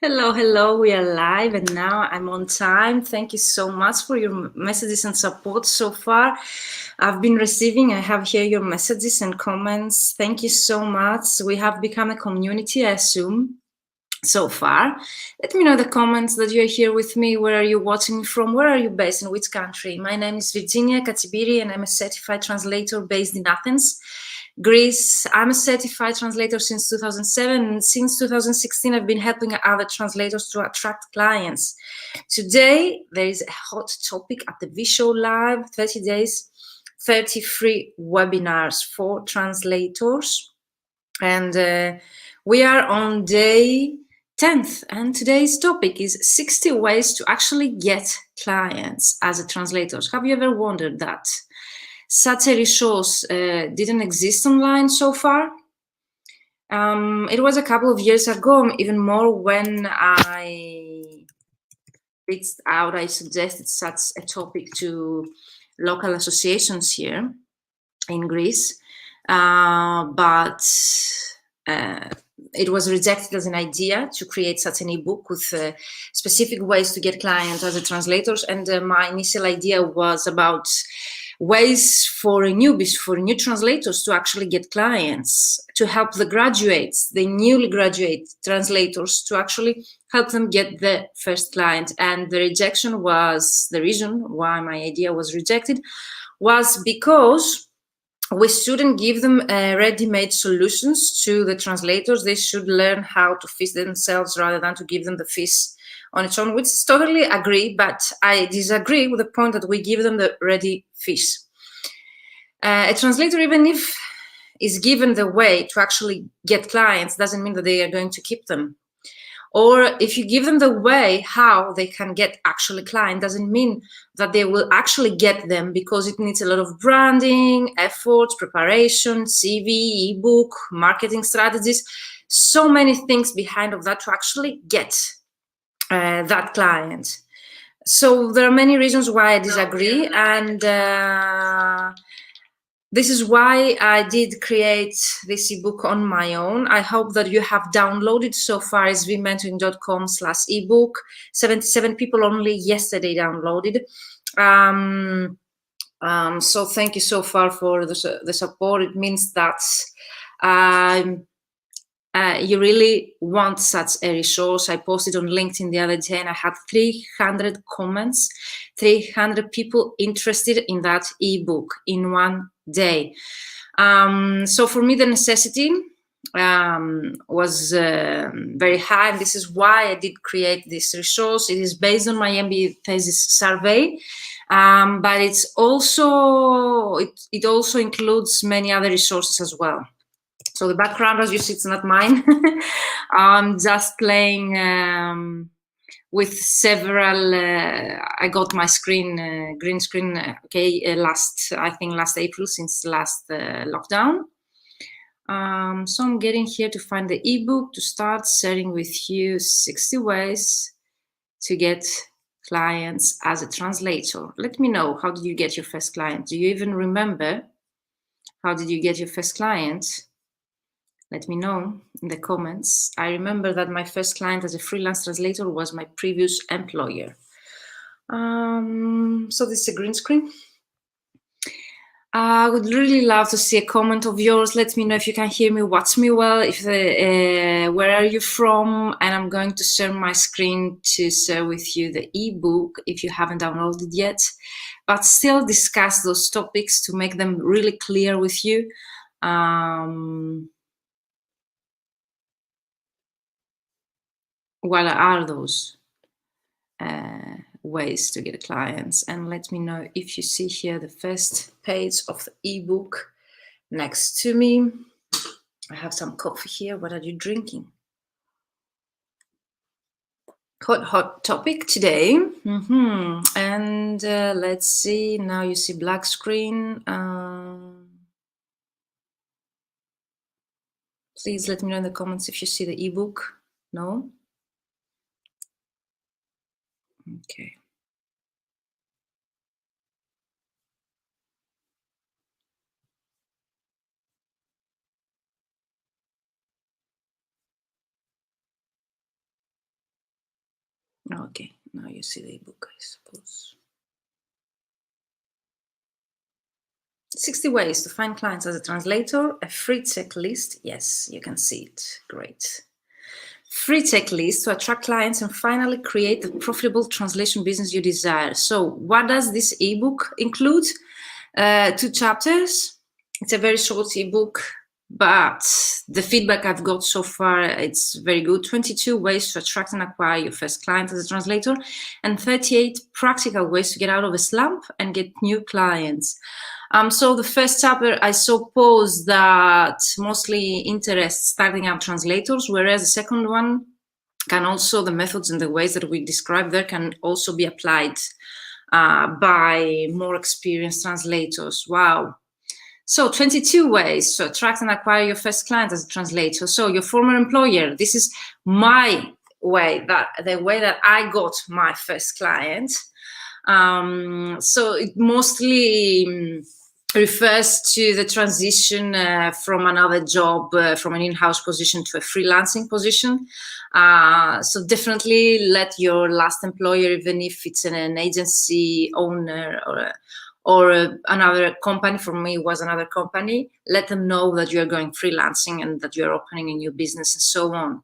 Hello, hello. We are live and now I'm on time. Thank you so much for your messages and support so far. I've been receiving, I have here your messages and comments. Thank you so much. We have become a community, I assume, so far. Let me know in the comments that you're here with me. Where are you watching me from? Where are you based? In which country? My name is Virginia Katsibiri and I'm a certified translator based in Athens, Greece. I'm a certified translator since 2007, and since 2016 I've been helping other translators to attract clients. Today there is a hot topic at the VShow Live, 30 days, 30 free webinars for translators, and we are on day 10th, and today's topic is 60 ways to actually get clients as a translator. Have you ever wondered that such a resource didn't exist online so far? It was a couple of years ago, even more, when I reached out, I suggested such a topic to local associations here in Greece, but it was rejected as an idea to create such an ebook with specific ways to get clients as a translators. And my initial idea was about ways for newbies, for new translators to actually get clients, to help the graduates, the newly graduate translators, to actually help them get the first client. And the rejection was, the reason why my idea was rejected was because we shouldn't give them ready-made solutions to the translators. They should learn how to fish themselves rather than to give them the fish on its own, which is totally agree, but I disagree with the point that we give them the ready fish. A translator, even if is given the way to actually get clients, doesn't mean that they are going to keep them. Or if you give them the way how they can get actually client, doesn't mean that they will actually get them, because it needs a lot of branding, efforts, preparation, CV, ebook, marketing strategies, so many things behind of that to actually get that client. So there are many reasons why I disagree, and this is why I did create this ebook on my own. I hope that you have downloaded so far svmentoring.com/ebook. 77 people only yesterday downloaded. So thank you so far for the support. It means that you really want such a resource. I posted on LinkedIn the other day and I had 300 comments, 300 people interested in that ebook in one day. So for me, the necessity was very high, and this is why I did create this resource. It is based on my MBA thesis survey, but it's also it also includes many other resources as well. So the background, as you see, it's not mine. I'm just playing with several. I got my screen, green screen, I think last April, since last lockdown. So I'm getting here to find the ebook to start sharing with you 60 ways to get clients as a translator. Let me know, how did you get your first client? Do you even remember how did you get your first client? Let me know in the comments. I remember that my first client as a freelance translator was my previous employer. So this is a green screen. I would really love to see a comment of yours. Let me know if you can hear me, watch me well, if where are you from, and I'm going to share my screen to share with you the ebook if you haven't downloaded yet, but still discuss those topics to make them really clear with you. What are those ways to get clients? And let me know if you see here the first page of the ebook next to me. I have some coffee here. What are you drinking? Hot topic today. And let's see, now you see black screen. Please let me know in the comments if you see the ebook. No? Okay. Okay, now you see the ebook, I suppose. 60 ways to find clients as a translator, a free checklist. Yes, you can see it. Great. Free checklist to attract clients and finally create the profitable translation business you desire. So what does this ebook include? 2 chapters. It's a very short ebook, but the feedback I've got so far, it's very good. 22 ways to attract and acquire your first client as a translator, and 38 practical ways to get out of a slump and get new clients. So the first chapter, I suppose that mostly interests starting out translators, whereas the second one can also, the methods and the ways that we describe there can also be applied by more experienced translators. Wow. So 22 ways to attract and acquire your first client as a translator. So your former employer, this is my way, the way that I got my first client. So it mostly refers to the transition from another job, from an in-house position to a freelancing position. So definitely let your last employer, even if it's an agency owner or another company, for me it was another company, let them know that you're going freelancing and that you're opening a new business and so on.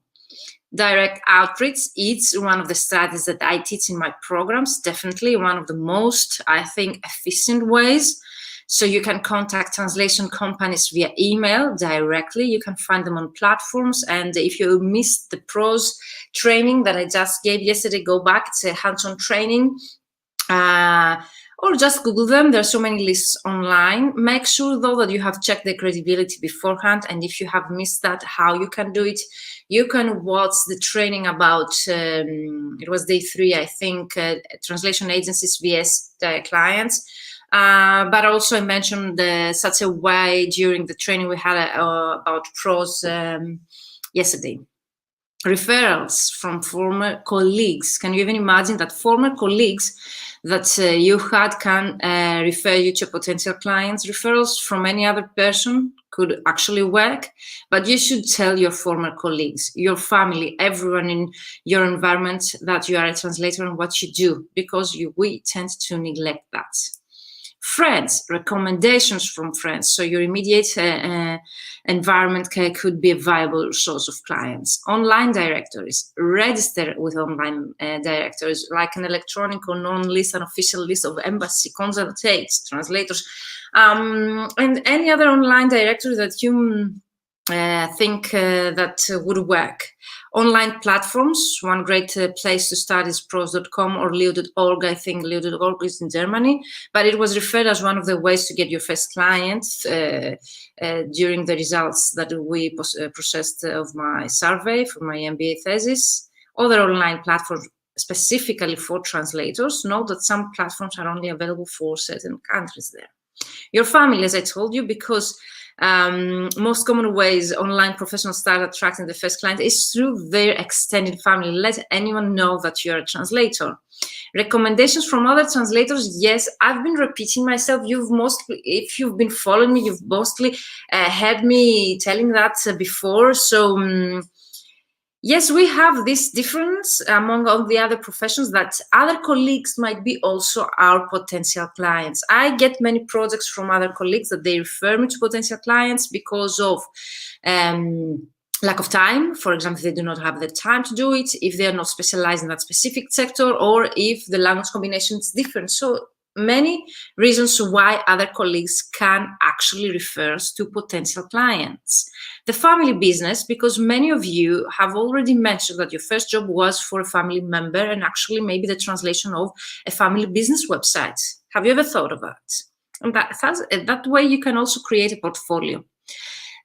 Direct outreach, it's one of the strategies that I teach in my programs, definitely one of the most, I think, efficient ways. So you can contact translation companies via email directly. You can find them on platforms. And if you missed the pros training that I just gave yesterday, go back. It's a hands-on training. Or just Google them. There are so many lists online. Make sure, though, that you have checked the credibility beforehand. And if you have missed that, how you can do it, you can watch the training about, it was day 3, I think, translation agencies vs clients. But also I mentioned such a way during the training we had about pros yesterday. Referrals from former colleagues. Can you even imagine that former colleagues that you had can refer you to potential clients? Referrals from any other person could actually work, but you should tell your former colleagues, your family, everyone in your environment that you are a translator and what you do, because we tend to neglect that. Friends, recommendations from friends. So your immediate environment could be a viable source of clients. Online directories, register with online directories, like an electronic or non-list, an official list of embassy, consultates, translators, and any other online directory that you think that would work. Online platforms, one great place to start is pros.com or leo.org. I think leo.org is in Germany, but it was referred as one of the ways to get your first clients during the results that we processed of my survey for my MBA thesis. Other online platforms specifically for translators, note that some platforms are only available for certain countries there. Your family, as I told you, because most common ways online professionals start attracting the first client is through their extended family. Let anyone know that you're a translator. Recommendations from other translators. Yes, I've been repeating myself. If you've been following me, you've mostly had me telling that before. So yes, we have this difference among all the other professions that other colleagues might be also our potential clients. I get many projects from other colleagues that they refer me to potential clients because of lack of time. For example, they do not have the time to do it, if they are not specialized in that specific sector, or if the language combination is different. So many reasons why other colleagues can actually refer us to potential clients. The family business, because many of you have already mentioned that your first job was for a family member and actually maybe the translation of a family business website. Have you ever thought of that? And that way you can also create a portfolio.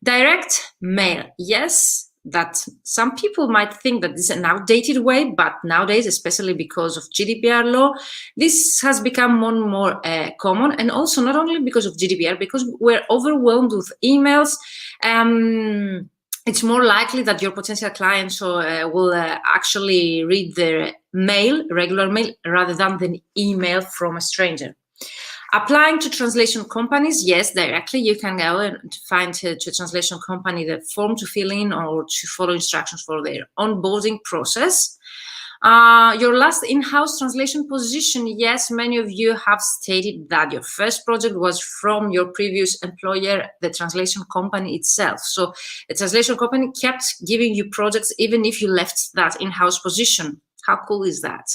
Direct mail. Yes, that some people might think that this is an outdated way, but nowadays, especially because of GDPR law, this has become more and more common. And also not only because of GDPR, because we're overwhelmed with emails. It's more likely that your potential clients will actually read their mail, regular mail, rather than the email from a stranger. Applying to translation companies, yes, directly. You can go and find to a translation company the form to fill in or to follow instructions for their onboarding process. Your last in-house translation position, yes, many of you have stated that your first project was from your previous employer, the translation company itself. So the translation company kept giving you projects even if you left that in-house position. How cool is that?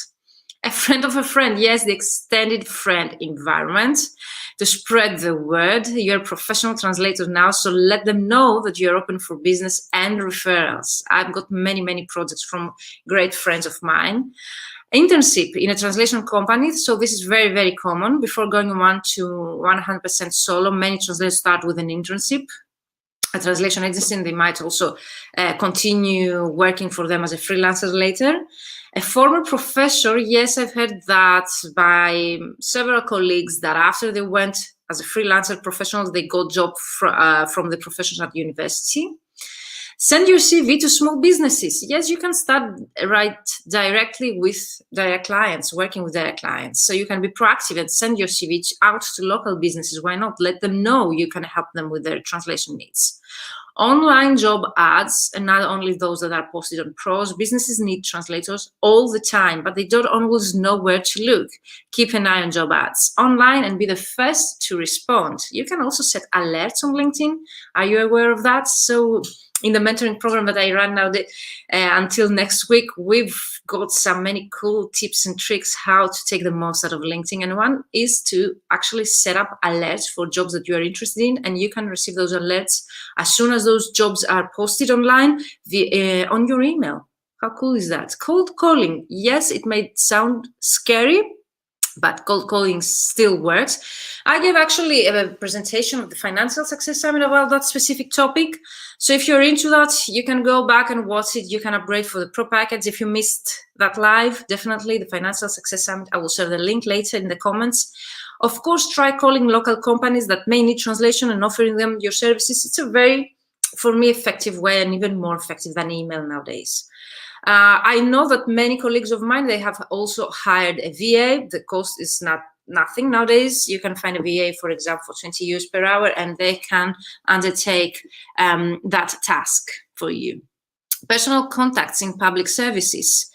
A friend of a friend, yes, the extended friend environment to spread the word. You're a professional translator now, so let them know that you're open for business and referrals. I've got many projects from great friends of mine. Internship in a translation company, so this is very common. Before going on to 100% solo, many translators start with an internship, a translation agency, and they might also continue working for them as a freelancer later. A former professor, yes, I've heard that by several colleagues that after they went as a freelancer professionals, they got job from the professors at university. Send your CV to small businesses. Yes, you can start right directly with direct clients, working with direct clients. So you can be proactive and send your CV out to local businesses. Why not? Let them know you can help them with their translation needs. Online job ads, and not only those that are posted on pros, businesses need translators all the time, but they don't always know where to look. Keep an eye on job ads online and be the first to respond. You can also set alerts on LinkedIn. Are you aware of that? So in the mentoring program that I run now, until next week, we've got many cool tips and tricks how to take the most out of LinkedIn. And one is to actually set up alerts for jobs that you are interested in, and you can receive those alerts as soon as those jobs are posted online on your email. How cool is that? Cold calling. Yes, it may sound scary, but cold calling still works. I gave actually a presentation of the Financial Success Summit about that specific topic. So if you're into that, you can go back and watch it. You can upgrade for the pro package. If you missed that live, definitely the Financial Success Summit, I will share the link later in the comments. Of course, try calling local companies that may need translation and offering them your services. It's a very, for me, effective way, and even more effective than email nowadays. I know that many colleagues of mine, they have also hired a VA. The cost is nothing nowadays. You can find a VA, for example, for 20 euros per hour, and they can undertake that task for you. Personal contacts in public services.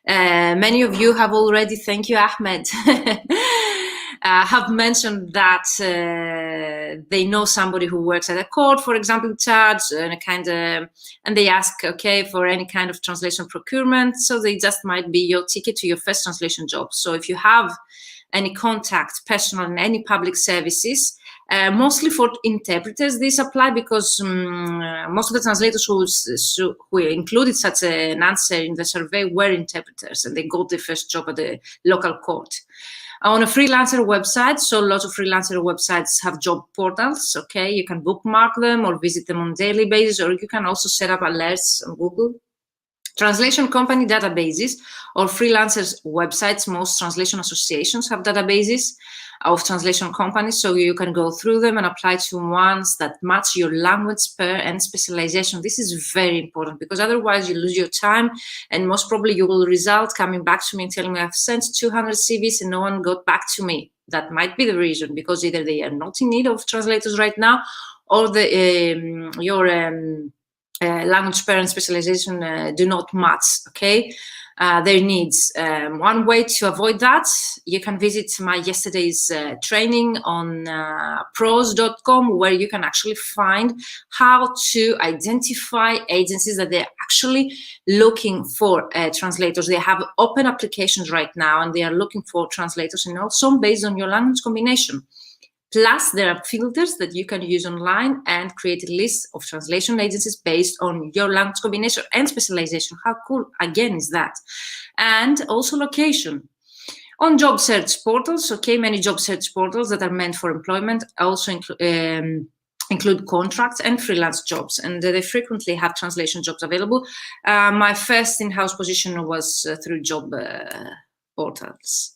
Many of you have already, thank you, Ahmed, have mentioned that they know somebody who works at a court, for example, in charge, and they ask, okay, for any kind of translation procurement. So they just might be your ticket to your first translation job. So if you have any contact, personal, in any public services, mostly for interpreters, this apply because most of the translators who included such an answer in the survey were interpreters, and they got their first job at the local court. On a freelancer website, so lots of freelancer websites have job portals, okay? You can bookmark them or visit them on a daily basis, or you can also set up alerts on Google. Translation company databases or freelancers websites. Most translation associations have databases of translation companies, so you can go through them and apply to ones that match your language pair and specialization. This is very important because otherwise you lose your time, and most probably you will result coming back to me and telling me I've sent 200 CVs and no one got back to me. That might be the reason, because either they are not in need of translators right now, or your language pair and specialization do not match, okay, their needs. One way to avoid that, you can visit my yesterday's training on pros.com, where you can actually find how to identify agencies that they're actually looking for translators. They have open applications right now, and they are looking for translators, and also based on your language combination. Plus, there are filters that you can use online and create a list of translation agencies based on your language combination and specialization. How cool, again, is that? And also location. On job search portals, okay, many job search portals that are meant for employment also include contracts and freelance jobs, and they frequently have translation jobs available. My first in-house position was through job portals.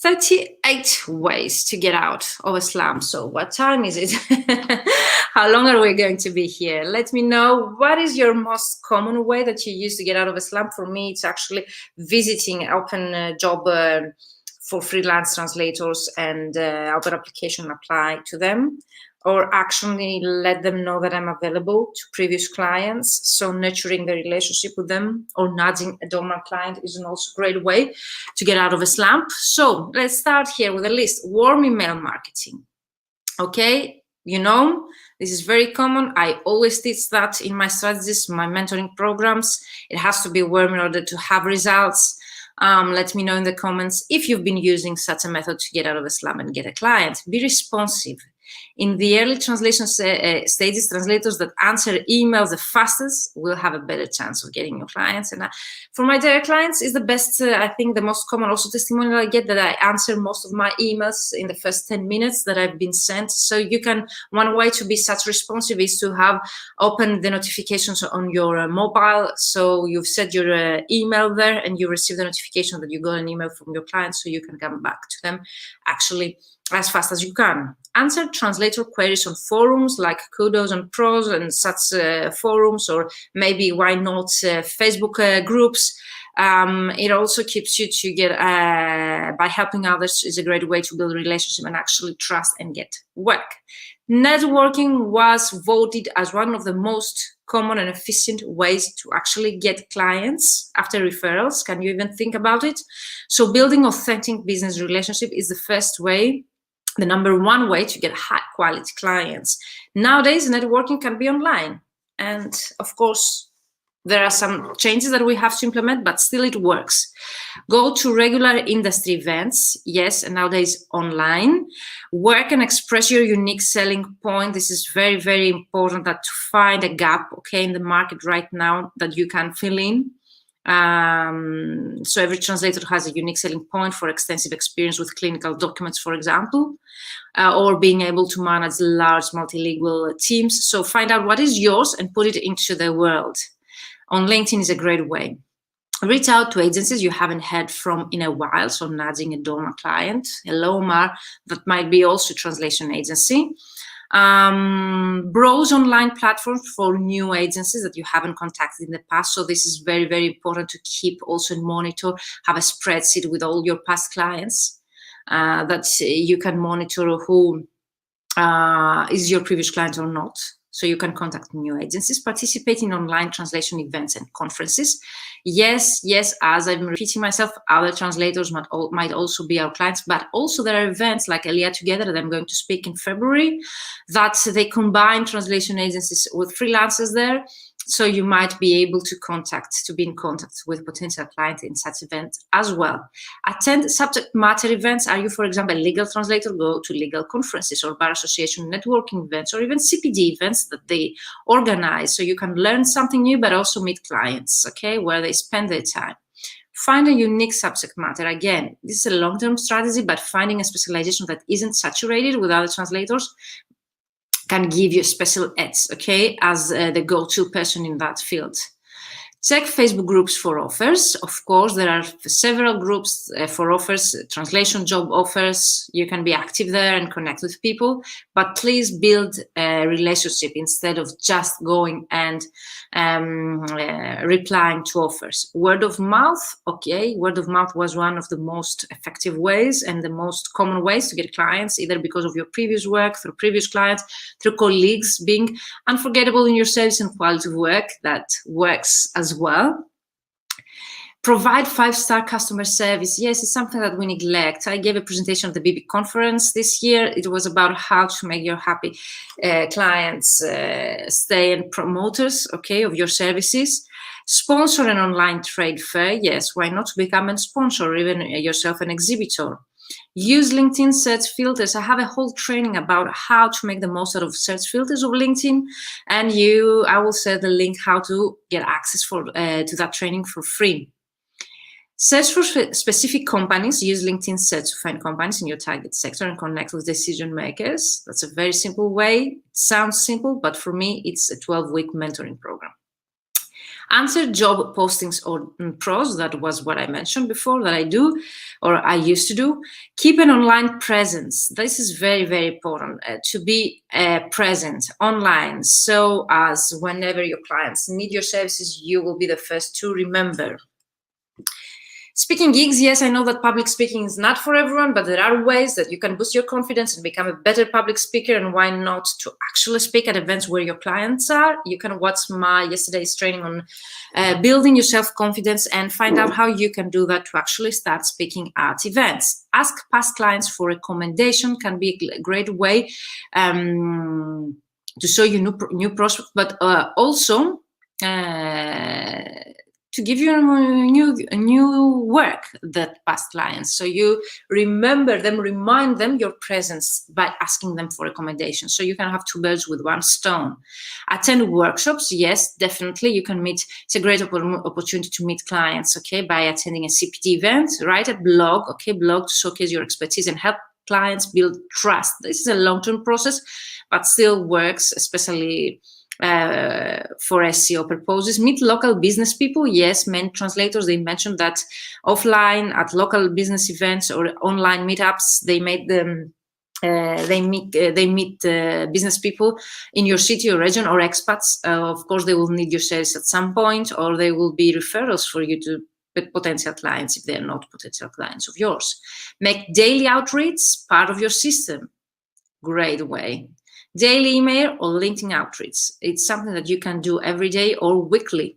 38 ways to get out of a slump. So what time is it? How long are we going to be here? Let me know, what is your most common way that you use to get out of a slump? For me, it's actually visiting open job for freelance translators and open application, apply to them. or actually let them know that I'm available to previous clients. So nurturing the relationship with them or nudging a dormant client is an also great way to get out of a slump. So let's start here with a list. Warm email marketing. Okay, you know, this is very common. I always teach that in my strategies, my mentoring programs. It has to be warm in order to have results. Let me know in the comments if you've been using such a method to get out of a slump and get a client. Be responsive. In the early translation stages, translators that answer emails the fastest will have a better chance of getting your clients. And for my direct clients is the best, I think the most common also testimonial I get, that I answer most of my emails in the first 10 minutes that I've been sent. So you can, one way to be such responsive is to have open the notifications on your mobile. So you've set your email there and you receive the notification that you got an email from your client, so you can come back to them actually as fast as you can. Answer translator queries on forums like Kudos and Pros and such forums, or maybe why not Facebook groups. It also keeps you to get, by helping others is a great way to build a relationship and actually trust and get work. Networking was voted as one of the most common and efficient ways to actually get clients after referrals. Can you even think about it? So building authentic business relationship is the first way, the number one way to get high quality clients. Nowadays, networking can be online. And of course, there are some changes that we have to implement, but still it works. Go to regular industry events, yes, and nowadays online. Work and express your unique selling point. This is very, very important, that to find a gap, okay, in the market right now that you can fill in. So every translator has a unique selling point for extensive experience with clinical documents, for example, or being able to manage large multilingual teams. So find out what is yours and put it into the world. On LinkedIn is a great way. Reach out to agencies you haven't heard from in a while, so nudging a dormant client. Hello, Mar, that might be also a translation agency. Browse online platforms for new agencies that you haven't contacted in the past. So this is very, very important to keep also and monitor, have a spreadsheet with all your past clients that you can monitor who is your previous client or not. So you can contact new agencies, participate in online translation events and conferences. Yes, as I'm repeating myself, other translators might also be our clients, but also there are events like Elia Together that I'm going to speak in February, that they combine translation agencies with freelancers there. So you might be able to be in contact with potential clients in such events as well. Attend subject matter events. Are you, for example, a legal translator? Go to legal conferences or bar association networking events, or even CPD events that they organize. So you can learn something new, but also meet clients, okay, where they spend their time. Find a unique subject matter. Again, this is a long-term strategy, but finding a specialization that isn't saturated with other translators can give you a special edge, okay, as the go-to person in that field. Check Facebook groups for offers. Of course, there are several groups for offers, translation job offers. You can be active there and connect with people, but please build a relationship instead of just going and replying to offers. Word of mouth, okay, word of mouth was one of the most effective ways and the most common ways to get clients, either because of your previous work, through previous clients, through colleagues, being unforgettable in your service and quality of work. That works as well. Provide 5-star customer service. Yes, it's something that we neglect. I gave a presentation at the BB conference this year. It was about how to make your happy clients stay and promoters, okay, of your services. Sponsor an online trade fair. Yes, why not become a sponsor, or even yourself an exhibitor. Use LinkedIn search filters. I have a whole training about how to make the most out of search filters of LinkedIn, and I will share the link how to get access to that training for free. Search for specific companies. Use LinkedIn search to find companies in your target sector and connect with decision makers. That's a very simple way. It sounds simple, but for me, it's a 12-week mentoring program. Answer job postings or pros. That was what I mentioned before that I do, or I used to do. Keep an online presence. This is very, very important to be present online. So as whenever your clients need your services, you will be the first to remember. Speaking gigs, yes, I know that public speaking is not for everyone, but there are ways that you can boost your confidence and become a better public speaker. And why not to actually speak at events where your clients are? You can watch my yesterday's training on building your self-confidence and find out how you can do that to actually start speaking at events. Ask past clients for recommendation can be a great way to show you new prospects, but also to give you new work that past clients. So you remember them, remind them your presence by asking them for recommendations. So you can have two birds with one stone. Attend workshops, yes, definitely. You can meet, it's a great opportunity to meet clients, okay, by attending a CPT event. Write a blog, okay, blog to showcase your expertise and help clients build trust. This is a long-term process, but still works, especially for SEO purposes. Meet local business people. Yes, many translators, they mentioned that offline at local business events or online meetups, they made them they meet business people in your city or region or expats. Of course, they will need your service at some point, or they will be referrals for you to potential clients if they're not potential clients of yours. Make daily outreach part of your system. Great way. Daily email or LinkedIn outreach. It's something that you can do every day or weekly.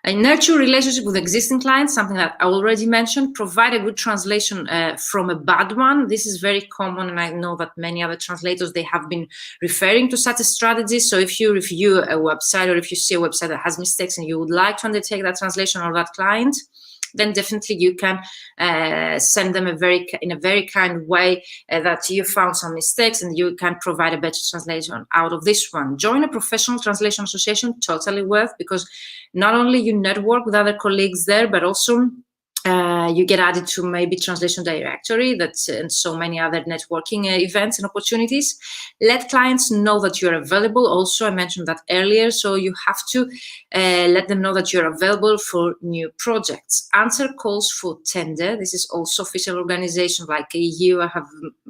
And nurture relationship with existing clients, something that I already mentioned. Provide a good translation from a bad one. This is very common, and I know that many other translators, they have been referring to such a strategy. So if you review a website or if you see a website that has mistakes and you would like to undertake that translation or that client, then definitely you can send them in a very kind way that you found some mistakes and you can provide a better translation out of this one. Join a professional translation association, totally worth, because not only you network with other colleagues there, but also you get added to maybe translation directory and so many other networking events and opportunities. Let clients know that you're available. Also, I mentioned that earlier, so you have to let them know that you're available for new projects. Answer calls for tender. This is also official organizations like EU. I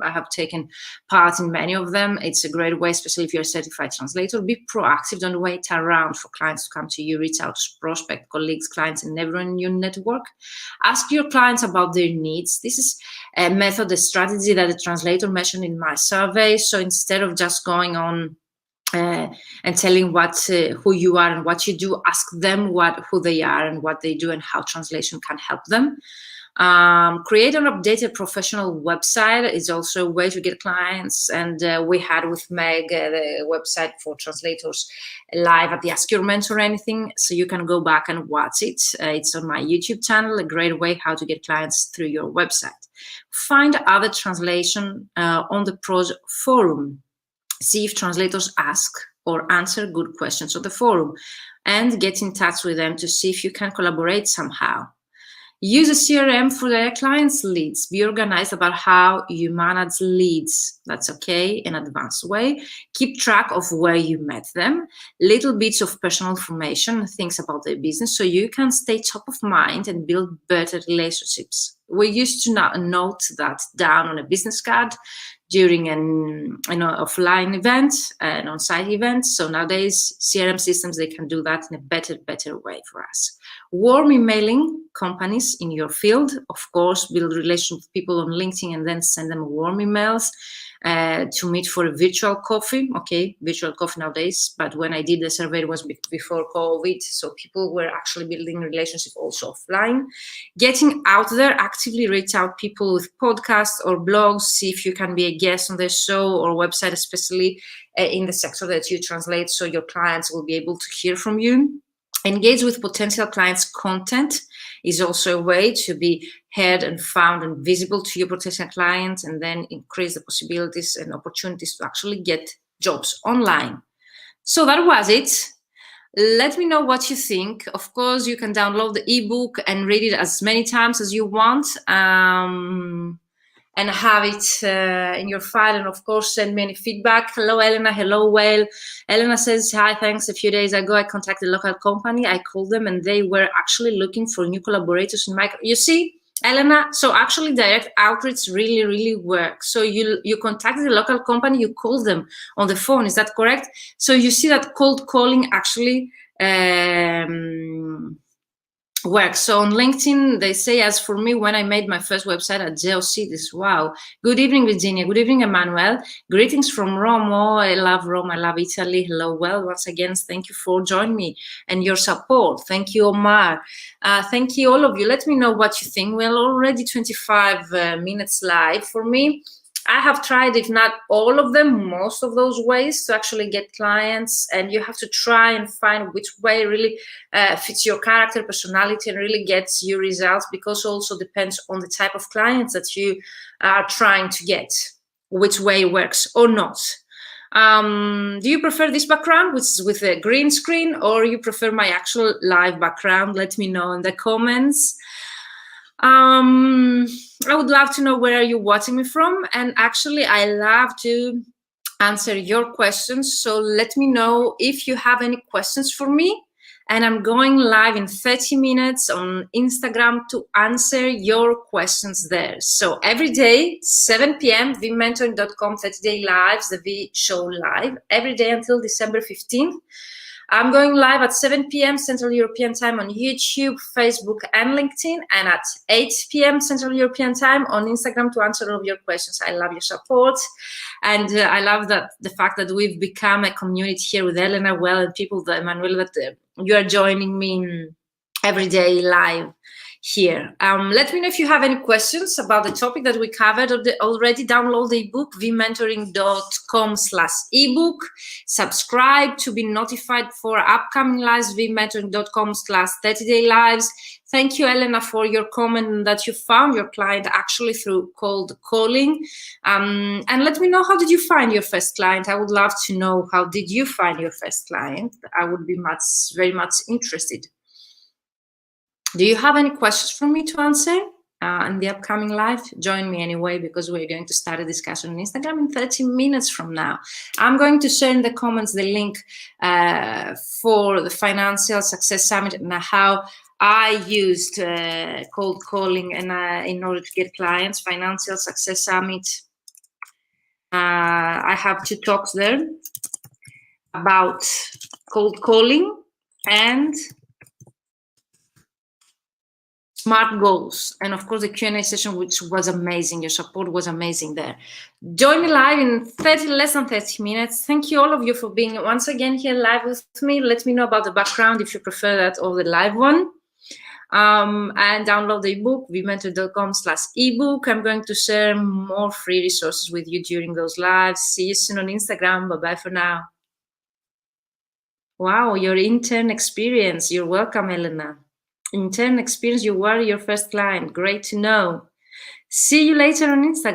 have taken part in many of them. It's a great way, especially if you're a certified translator. Be proactive. Don't wait around for clients to come to you. Reach out to prospect, colleagues, clients, and everyone in your network. Ask your clients about their needs. This is a method, a strategy that the translator mentioned in my survey. So instead of just going on and telling who you are and what you do, ask them who they are and what they do and how translation can help them. Create an updated professional website is also a way to get clients, and we had with Meg the website for translators live at the Ask Your Mentor Anything, so you can go back and watch it. It's on my YouTube channel, a great way how to get clients through your website. Find other translation on the pros forum. See if translators ask or answer good questions on the forum and get in touch with them to see if you can collaborate somehow. Use a CRM for their clients' leads. Be organized about how you manage leads. That's okay, in an advanced way. Keep track of where you met them. Little bits of personal information, things about their business, so you can stay top of mind and build better relationships. We used to note that down on a business card during an offline event, an on-site event. So nowadays, CRM systems, they can do that in a better way for us. Warm emailing companies in your field. Of course, build relations with people on LinkedIn and then send them warm emails to meet for a virtual coffee. Okay, virtual coffee nowadays, but when I did the survey, it was before COVID, so people were actually building relationships also offline. Getting out there, actively reach out people with podcasts or blogs, see if you can be a guest on their show or website, especially in the sector that you translate, so your clients will be able to hear from you. Engage with potential clients' content is also a way to be heard and found and visible to your potential clients, and then increase the possibilities and opportunities to actually get jobs online. So that was it. Let me know what you think. Of course, you can download the ebook and read it as many times as you want. And have it in your file, and of course send me any feedback. Hello Elena, hello Whale. Elena says, hi, thanks. A few days ago I contacted a local company. I called them and they were actually looking for new collaborators in my, you see, Elena, so actually direct outreach really works. So you contacted a local company, you called them on the phone, is that correct? So you see that cold calling actually works. So on LinkedIn, they say, as for me, when I made my first website at GeoCities, wow. Good evening, Virginia. Good evening, Emmanuel. Greetings from Rome. Oh, I love Rome. I love Italy. Hello. Well, once again, thank you for joining me and your support. Thank you, Omar. Thank you, all of you. Let me know what you think. We're already 25 minutes live. For me, I have tried, if not all of them, most of those ways to actually get clients, and you have to try and find which way really fits your character, personality, and really gets you results, because also depends on the type of clients that you are trying to get, which way works or not. Do you prefer this background, which is with a green screen, or you prefer my actual live background? Let me know in the comments. I would love to know where are you watching me from, and actually I love to answer your questions, so let me know if you have any questions for me, and I'm going live in 30 minutes on Instagram to answer your questions there. So every day 7 p.m. vmentoring.com 30-day lives, the VShow live every day until December 15th. I'm going live at 7 p.m. Central European Time on YouTube, Facebook, and LinkedIn, and at 8 p.m. Central European Time on Instagram to answer all of your questions. I love your support, and I love that the fact that we've become a community here with Elena, well, and people, that Emmanuel, that you are joining me every day live here. Let me know if you have any questions about the topic that we covered already. Download the ebook, vmentoring.com/ebook. Subscribe to be notified for upcoming lives, vmentoring.com/30-day lives. Thank you, Elena, for your comment that you found your client actually through cold calling. And let me know, how did you find your first client? I would love to know, how did you find your first client? I would be very much interested. Do you have any questions for me to answer in the upcoming live? Join me anyway, because we're going to start a discussion on Instagram in 30 minutes from now. I'm going to share in the comments the link for the Financial Success Summit and how I used cold calling and in order to get clients. Financial Success Summit. I have 2 talks there about cold calling and smart goals, and of course the Q&A session, which was amazing. Your support was amazing there. Join me live in less than 30 minutes. Thank you, all of you, for being once again here live with me. Let me know about the background if you prefer that or the live one. And download the ebook, vmentor.com/ebook. I'm going to share more free resources with you during those lives. See you soon on Instagram. Bye-bye for now. Wow, your intern experience. You're welcome, Elena. Intern experience, you were your first client. Great to know. See you later on Instagram.